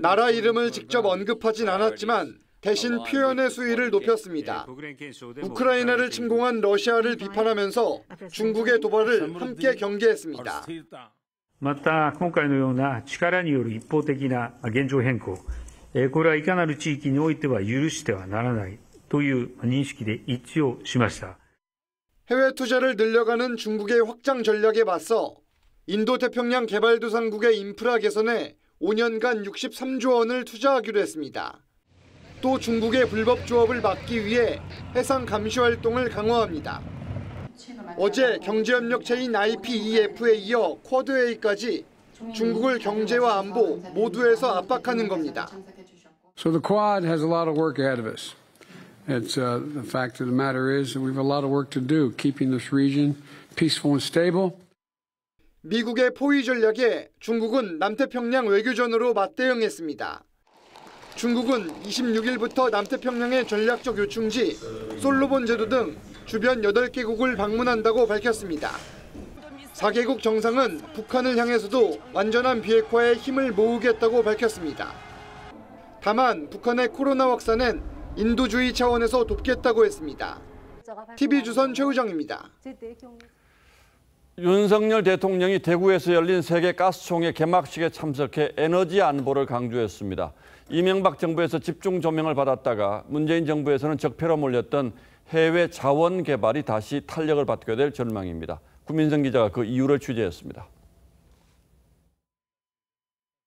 Speaker 20: 나라 이름을 직접 언급하진 않았지만 대신 표현의 수위를 높였습니다. 우크라이나를 침공한 러시아를 비판하면서 중국의 도발을 함께 경계했습니다.
Speaker 21: また今回のような力による一方的な現状変更、これはいかなる地域においては許してはならないという認識で一致をしました。
Speaker 20: 해외 투자를 늘려가는 중국의 확장 전략에 맞서 인도태평양 개발도상국의 인프라 개선에 5년간 63조 원을 투자하기로 했습니다. 또 중국의 불법 조업을 막기 위해 해상 감시 활동을 강화합니다. 어제 경제협력체인 IPEF에 이어 쿼드 회의까지 중국을 경제와 안보 모두에서 압박하는 겁니다.
Speaker 22: So the Quad has a lot of work ahead of us. It's the fact of the matter is that we have a lot of work to do keeping this region peaceful and stable.
Speaker 20: 미국의 포위 전략에 중국은 남태평양 외교전으로 맞대응했습니다. 중국은 26일부터 남태평양의 전략적 요충지 솔로몬 제도 등 주변 8개국을 방문한다고 밝혔습니다. 4개국 정상은 북한을 향해서도 완전한 비핵화에 힘을 모으겠다고 밝혔습니다. 다만 북한의 코로나 확산은 인도주의 차원에서 돕겠다고 했습니다. TV조선 최우정입니다.
Speaker 2: 윤석열 대통령이 대구에서 열린 세계 가스총회 개막식에 참석해 에너지 안보를 강조했습니다. 이명박 정부에서 집중 조명을 받았다가 문재인 정부에서는 적폐로 몰렸던 해외 자원 개발이 다시 탄력을 받게 될 전망입니다. 구민성 기자가 그 이유를 취재했습니다.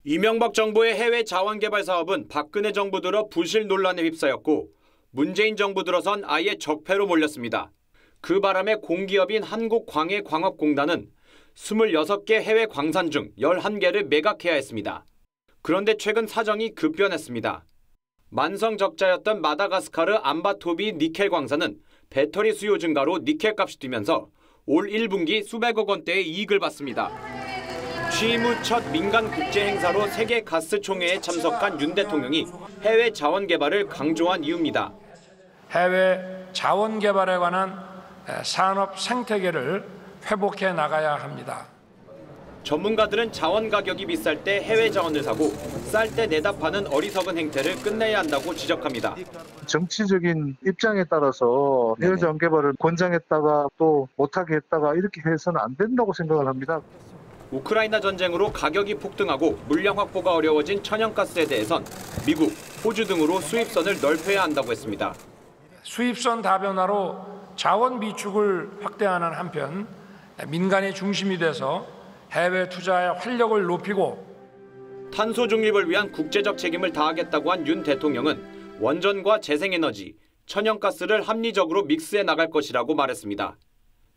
Speaker 28: 이명박 정부의 해외 자원 개발 사업은 박근혜 정부 들어 부실 논란에 휩싸였고 문재인 정부 들어선 아예 적폐로 몰렸습니다. 그 바람에 공기업인 한국광해광업공단은 26개 해외 광산 중 11개를 매각해야 했습니다. 그런데 최근 사정이 급변했습니다. 만성 적자였던 마다가스카르 암바토비 니켈 광산은 배터리 수요 증가로 니켈 값이 뛰면서 올 1분기 수백억 원대의 이익을 봤습니다. 취임 후 첫 민간 국제 행사로 세계 가스 총회에 참석한 윤 대통령이 해외 자원 개발을 강조한 이유입니다.
Speaker 1: 해외 자원 개발에 관한 산업 생태계를 회복해 나가야 합니다.
Speaker 28: 전문가들은 자원 가격이 비쌀 때 해외 자원을 사고 쌀 때 내다 파는 어리석은 행태를 끝내야 한다고 지적합니다.
Speaker 19: 정치적인 입장에 따라서 해외 자원 개발을 권장했다가 또 못하게 했다가 이렇게 해서는 안 된다고 생각을 합니다.
Speaker 28: 우크라이나 전쟁으로 가격이 폭등하고 물량 확보가 어려워진 천연가스에 대해선 미국, 호주 등으로 수입선을 넓혀야 한다고 했습니다.
Speaker 1: 수입선 다변화로 자원 비축을 확대하는 한편 민간의 중심이 돼서 해외 투자의 활력을 높이고
Speaker 28: 탄소 중립을 위한 국제적 책임을 다하겠다고 한 윤 대통령은 원전과 재생에너지, 천연가스를 합리적으로 믹스해 나갈 것이라고 말했습니다.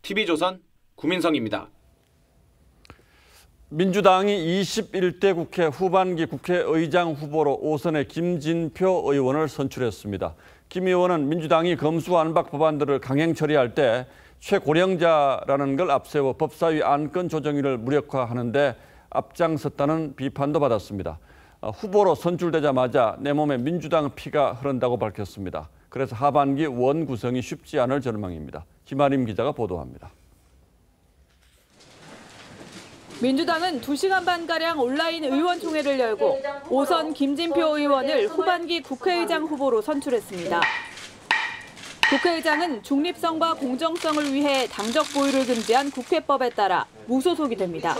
Speaker 28: TV조선 구민성입니다.
Speaker 2: 민주당이 21대 국회 후반기 국회의장 후보로 5선의 김진표 의원을 선출했습니다. 김 의원은 민주당이 검수완박 법안들을 강행 처리할 때 최고령자라는 걸 앞세워 법사위 안건 조정위를 무력화하는 데 앞장섰다는 비판도 받았습니다. 후보로 선출되자마자 내 몸에 민주당 피가 흐른다고 밝혔습니다. 그래서 하반기 원 구성이 쉽지 않을 전망입니다. 김아림 기자가 보도합니다.
Speaker 3: 민주당은 2시간 반가량 온라인 의원총회를 열고 5선 김진표 의원을 후반기 국회의장 후보로 선출했습니다. 국회의장은 중립성과 공정성을 위해 당적 보유를 금지한 국회법에 따라 무소속이 됩니다.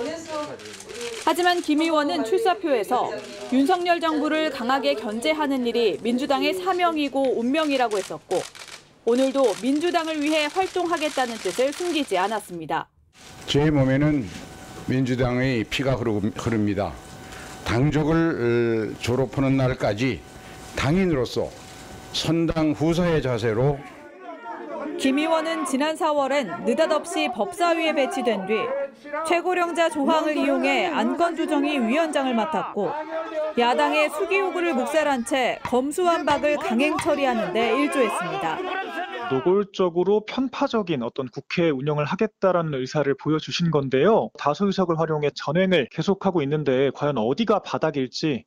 Speaker 3: 하지만 김 의원은 출사표에서 윤석열 정부를 강하게 견제하는 일이 민주당의 사명이고 운명이라고 했었고 오늘도 민주당을 위해 활동하겠다는 뜻을 숨기지 않았습니다.
Speaker 22: 제 몸에는 민주당의 피가 흐릅니다. 당적을 졸업하는 날까지 당인으로서 선당 후사의 자세로
Speaker 3: 김 의원은 지난 4월엔 느닷없이 법사위에 배치된 뒤 최고령자 조항을 이용해 안건조정위 위원장을 맡았고 야당의 수기 요구를 묵살한 채 검수완박을 강행 처리하는 데 일조했습니다.
Speaker 4: 노골적으로 편파적인 어떤 국회 운영을 하겠다라는 의사를 보여주신 건데요. 다수 의석을 활용해 전횡을 계속하고 있는데 과연 어디가 바닥일지.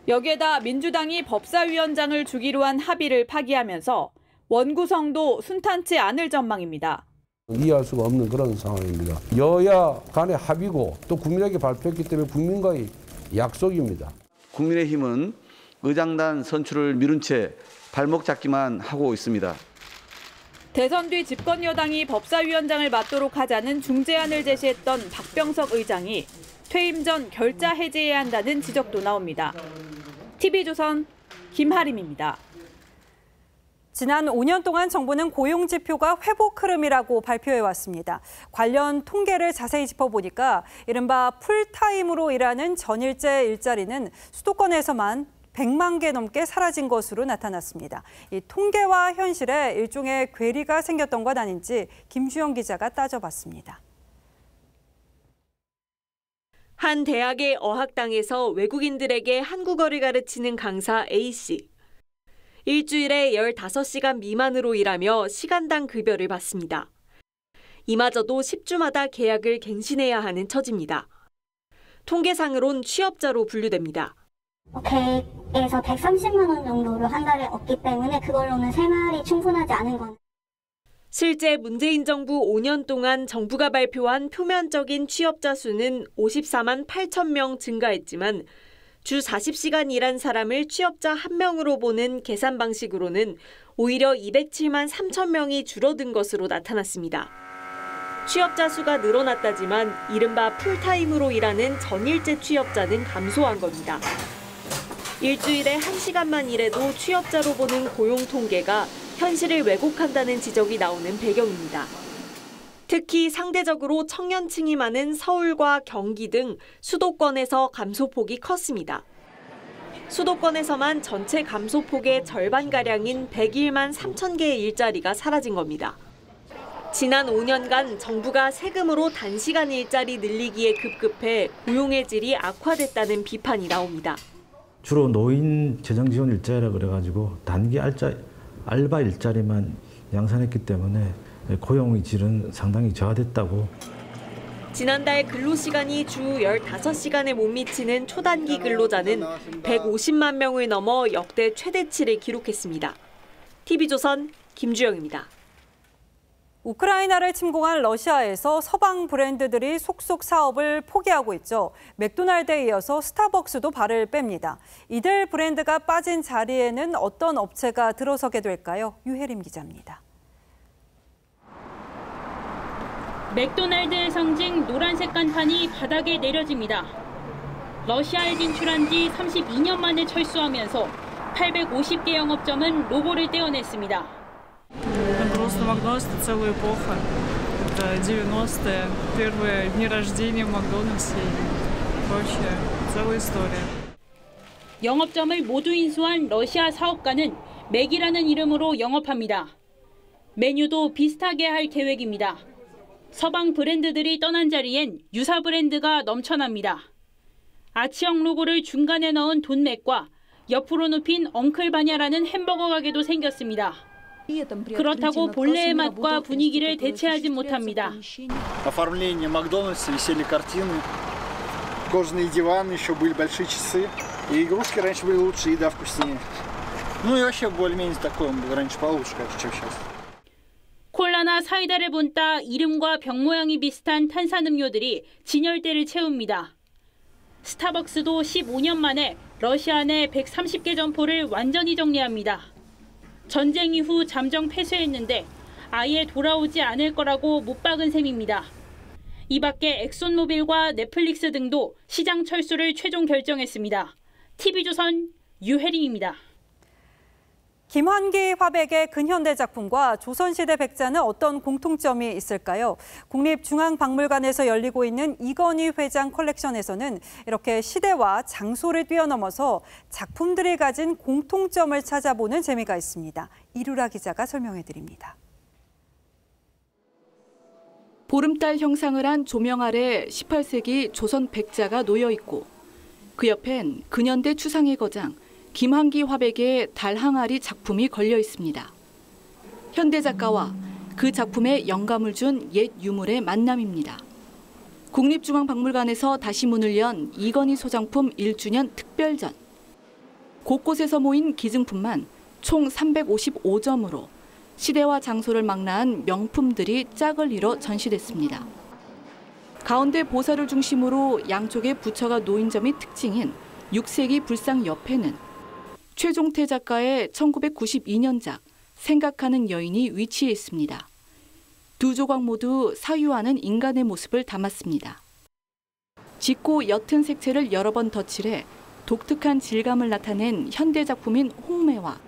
Speaker 3: 여기에다 민주당이 법사위원장을 주기로 한 합의를 파기하면서 원구성도 순탄치 않을 전망입니다.
Speaker 8: 이해할 수가 없는 그런 상황입니다. 여야 간의 합의고 또 국민에게 발표했기 때문에 국민과의 약속입니다.
Speaker 23: 국민의힘은 의장단 선출을 미룬 채 발목 잡기만 하고 있습니다.
Speaker 3: 대선 뒤 집권 여당이 법사위원장을 맡도록 하자는 중재안을 제시했던 박병석 의장이 퇴임 전 결자 해제해야 한다는 지적도 나옵니다. TV조선 김하림입니다.
Speaker 5: 지난 5년 동안 정부는 고용지표가 회복 흐름이라고 발표해왔습니다. 관련 통계를 자세히 짚어보니까 이른바 풀타임으로 일하는 전일제 일자리는 수도권에서만 100만 개 넘게 사라진 것으로 나타났습니다. 이 통계와 현실에 일종의 괴리가 생겼던 것 아닌지 김주영 기자가 따져봤습니다.
Speaker 24: 한 대학의 어학당에서 외국인들에게 한국어를 가르치는 강사 A씨. 일주일에 15시간 미만으로 일하며 시간당 급여를 받습니다. 이마저도 10주마다 계약을 갱신해야 하는 처지입니다. 통계상으론 취업자로 분류됩니다.
Speaker 25: 100에서 130만 원 정도를 한 달에 얻기 때문에 그걸로는 생활이 충분하지 않은 건.
Speaker 24: 실제 문재인 정부 5년 동안 정부가 발표한 표면적인 취업자 수는 54만 8천 명 증가했지만 주 40시간 일한 사람을 취업자 1명으로 보는 계산 방식으로는 오히려 207만 3천 명이 줄어든 것으로 나타났습니다. 취업자 수가 늘어났다지만 이른바 풀타임으로 일하는 전일제 취업자는 감소한 겁니다. 일주일에 1시간만 일해도 취업자로 보는 고용 통계가 현실을 왜곡한다는 지적이 나오는 배경입니다. 특히 상대적으로 청년층이 많은 서울과 경기 등 수도권에서 감소폭이 컸습니다. 수도권에서만 전체 감소폭의 절반가량인 101만 3천 개의 일자리가 사라진 겁니다. 지난 5년간 정부가 세금으로 단시간 일자리 늘리기에 급급해 고용의 질이 악화됐다는 비판이 나옵니다.
Speaker 6: 주로 노인 재정 지원 일자리라 그래가지고 단기 알바 일자리만 양산했기 때문에 고용의 질은 상당히 저하됐다고.
Speaker 24: 지난달 근로시간이 주 15시간에 못 미치는 초단기 근로자는 150만 명을 넘어 역대 최대치를 기록했습니다. TV조선 김주영입니다.
Speaker 5: 우크라이나를 침공한 러시아에서 서방 브랜드들이 속속 사업을 포기하고 있죠. 맥도날드에 이어서 스타벅스도 발을 뺍니다. 이들 브랜드가 빠진 자리에는 어떤 업체가 들어서게 될까요? 유혜림 기자입니다.
Speaker 7: 맥도날드의 상징 노란색 간판이 바닥에 내려집니다. 러시아에 진출한 지 32년 만에 철수하면서 850개 영업점은 로고를 떼어냈습니다.
Speaker 9: Просто Макдональдс — это целая эпоха. Это 90-е, первые дни рождения в Макдональдсе и прочее. Целая история.
Speaker 7: 영업점을 모두 인수한 러시아 사업가는 맥이라는 이름으로 영업합니다. 메뉴도 비슷하게 할 계획입니다. 서방 브랜드들이 떠난 자리엔 유사 브랜드가 넘쳐납니다. 아치형 로고를 중간에 넣은 돈맥과 옆으로 눕힌 엉클바냐라는 햄버거 가게도 생겼습니다. 그렇다고 본래의 맛과 분위기를 대체하지 못합니다.
Speaker 10: Оформление Макдональдса, висели картины, кожаные диваны, еще были большие часы. И игрушки раньше были лучше, еда вкуснее. Ну и вообще более-менее такое раньше получше, чем сейчас.
Speaker 7: 콜라나 사이다를 본따 이름과 병 모양이 비슷한 탄산음료들이 진열대를 채웁니다. 스타벅스도 15년 만에 러시아 내 130개 점포를 완전히 정리합니다. 전쟁 이후 잠정 폐쇄했는데 아예 돌아오지 않을 거라고 못 박은 셈입니다. 이 밖에 엑손모빌과 넷플릭스 등도 시장 철수를 최종 결정했습니다. TV조선 유혜림입니다.
Speaker 5: 김환기 화백의 근현대 작품과 조선시대 백자는 어떤 공통점이 있을까요? 국립중앙박물관에서 열리고 있는 이건희 회장 컬렉션에서는 이렇게 시대와 장소를 뛰어넘어서 작품들이 가진 공통점을 찾아보는 재미가 있습니다. 이루라 기자가 설명해 드립니다.
Speaker 11: 보름달 형상을 한 조명 아래 18세기 조선 백자가 놓여 있고 그 옆엔 근현대 추상의 거장 김환기 화백의 달 항아리 작품이 걸려 있습니다. 현대 작가와 그 작품에 영감을 준 옛 유물의 만남입니다. 국립중앙박물관에서 다시 문을 연 이건희 소장품 1주년 특별전. 곳곳에서 모인 기증품만 총 355점으로 시대와 장소를 망라한 명품들이 짝을 이뤄 전시됐습니다. 가운데 보살을 중심으로 양쪽에 부처가 놓인 점이 특징인 6세기 불상 옆에는 최종태 작가의 1992년작 생각하는 여인이 위치해 있습니다. 두 조각 모두 사유하는 인간의 모습을 담았습니다. 짙고 옅은 색채를 여러 번 덧칠해 독특한 질감을 나타낸 현대 작품인 홍매와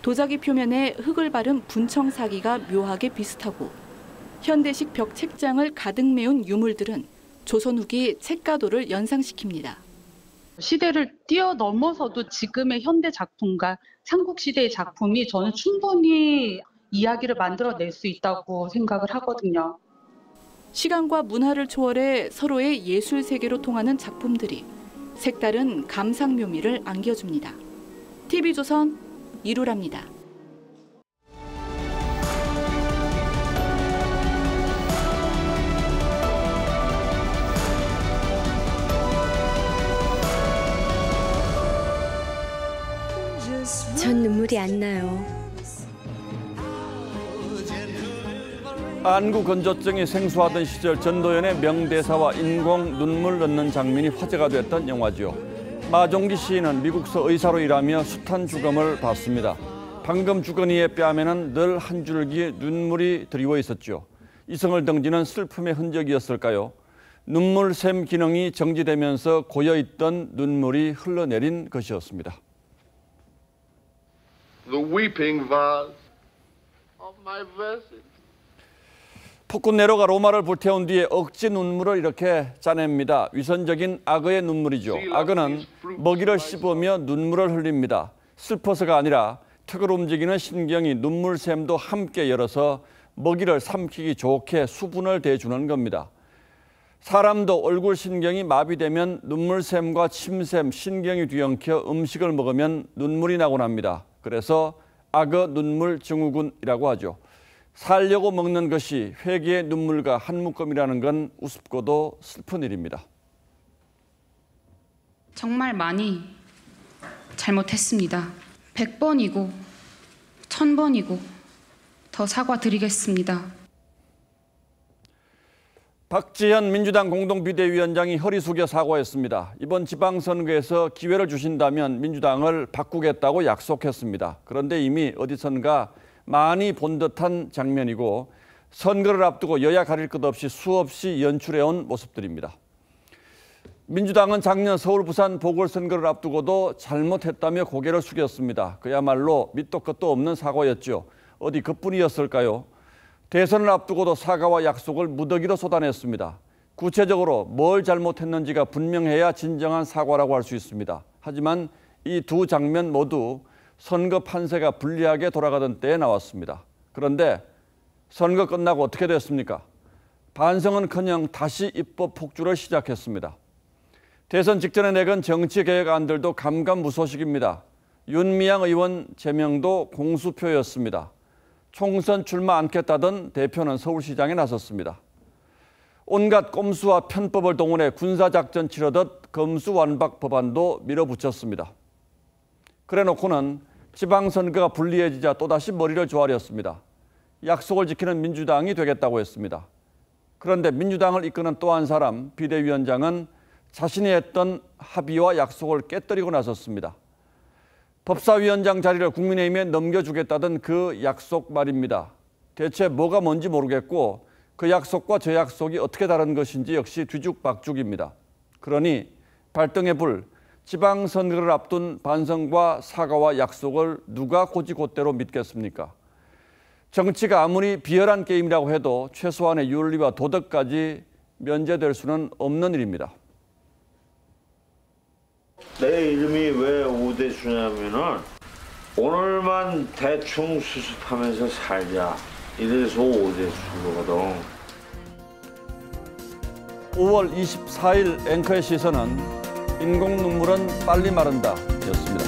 Speaker 11: 도자기 표면에 흙을 바른 분청사기가 묘하게 비슷하고 현대식 벽 책장을 가득 메운 유물들은 조선 후기 책가도를 연상시킵니다.
Speaker 13: 시대를 뛰어넘어서도 지금의 현대 작품과 삼국시대의 작품이 저는 충분히 이야기를 만들어낼 수 있다고 생각을 하거든요.
Speaker 11: 시간과 문화를 초월해 서로의 예술 세계로 통하는 작품들이 색다른 감상 묘미를 안겨줍니다. TV조선 이루라입니다.
Speaker 15: 전 눈물이 안 나요.
Speaker 2: 안구 건조증이 생소하던 시절 전도연의 명대사와 인공 눈물 넣는 장면이 화제가 됐던 영화죠. 마종기 시인은 미국서 의사로 일하며 숱한 죽음을 봤습니다. 방금 죽은 이의 뺨에는 늘 한 줄기 눈물이 드리워 있었죠. 이성을 등지는 슬픔의 흔적이었을까요? 눈물샘 기능이 정지되면서 고여있던 눈물이 흘러내린 것이었습니다.
Speaker 26: The weeping vase of my verses.
Speaker 2: 포크네로가 로마를 불태운 뒤에 억지 눈물을 이렇게 짜냅니다. 위선적인 악어의 눈물이죠. 악어는 먹이를 씹으며 눈물을 흘립니다. 슬퍼서가 아니라 턱을 움직이는 신경이 눈물샘도 함께 열어서 먹이를 삼키기 좋게 수분을 대주는 겁니다. 사람도 얼굴 신경이 마비되면 눈물샘과 침샘, 신경이 뒤엉켜 음식을 먹으면 눈물이 나곤 합니다. 그래서 악어 눈물 증후군이라고 하죠. 살려고 먹는 것이 회개의 눈물과 한 묶음이라는 건 우습고도 슬픈 일입니다.
Speaker 12: 정말 많이 잘못했습니다. 100번이고 1000번이고 더 사과드리겠습니다.
Speaker 2: 박지현 민주당 공동비대위원장이 허리 숙여 사과했습니다. 이번 지방선거에서 기회를 주신다면 민주당을 바꾸겠다고 약속했습니다. 그런데 이미 어디선가 많이 본 듯한 장면이고 선거를 앞두고 여야 가릴 것 없이 수없이 연출해온 모습들입니다. 민주당은 작년 서울, 부산 보궐선거를 앞두고도 잘못했다며 고개를 숙였습니다. 그야말로 밑도 끝도 없는 사과였죠. 어디 그뿐이었을까요? 대선을 앞두고도 사과와 약속을 무더기로 쏟아냈습니다. 구체적으로 뭘 잘못했는지가 분명해야 진정한 사과라고 할 수 있습니다. 하지만 이 두 장면 모두 선거 판세가 불리하게 돌아가던 때에 나왔습니다. 그런데 선거 끝나고 어떻게 됐습니까? 반성은커녕 다시 입법 폭주를 시작했습니다. 대선 직전에 내건 정치개혁안들도 감감무소식입니다. 윤미향 의원 제명도 공수표였습니다. 총선 출마 않겠다던 대표는 서울시장에 나섰습니다. 온갖 꼼수와 편법을 동원해 군사작전 치르듯 검수완박 법안도 밀어붙였습니다. 그래놓고는 지방선거가 불리해지자 또다시 머리를 조아렸습니다. 약속을 지키는 민주당이 되겠다고 했습니다. 그런데 민주당을 이끄는 또 한 사람, 비대위원장은 자신이 했던 합의와 약속을 깨뜨리고 나섰습니다. 법사위원장 자리를 국민의힘에 넘겨주겠다던 그 약속 말입니다. 대체 뭐가 뭔지 모르겠고 그 약속과 저 약속이 어떻게 다른 것인지 역시 뒤죽박죽입니다. 그러니 발등에 불, 지방선거를 앞둔 반성과 사과와 약속을 누가 곧이곧대로 믿겠습니까? 정치가 아무리 비열한 게임이라고 해도 최소한의 윤리와 도덕까지 면제될 수는 없는 일입니다.
Speaker 14: 내 이름이 왜 오대수냐면은 오늘만 대충 수습하면서 살자 이래서 오대수거든.
Speaker 2: 5월 24일 앵커의 시선은 인공 눈물은 빨리 마른다 였습니다.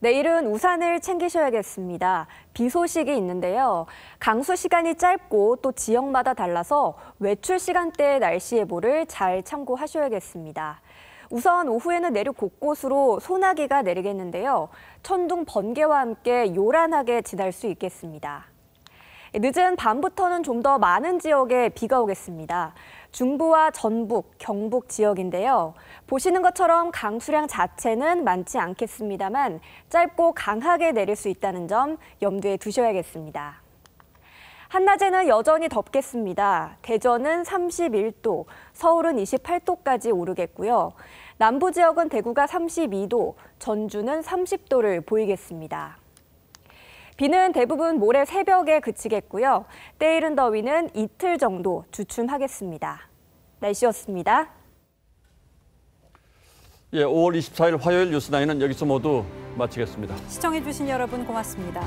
Speaker 15: 내일은 우산을 챙기셔야겠습니다. 비 소식이 있는데요. 강수 시간이 짧고 또 지역마다 달라서 외출 시간대의 날씨 예보를 잘 참고하셔야겠습니다. 우선 오후에는 내륙 곳곳으로 소나기가 내리겠는데요. 천둥, 번개와 함께 요란하게 지날 수 있겠습니다. 늦은 밤부터는 좀 더 많은 지역에 비가 오겠습니다. 중부와 전북, 경북 지역인데요. 보시는 것처럼 강수량 자체는 많지 않겠습니다만 짧고 강하게 내릴 수 있다는 점 염두에 두셔야겠습니다. 한낮에는 여전히 덥겠습니다. 대전은 31도, 서울은 28도까지 오르겠고요. 남부 지역은 대구가 32도, 전주는 30도를 보이겠습니다. 비는 대부분 모레 새벽에 그치겠고요. 때이른 더위는 이틀 정도 주춤하겠습니다. 날씨였습니다.
Speaker 2: 예, 5월 24일 화요일 뉴스9는 여기서 모두 마치겠습니다.
Speaker 5: 시청해주신 여러분 고맙습니다.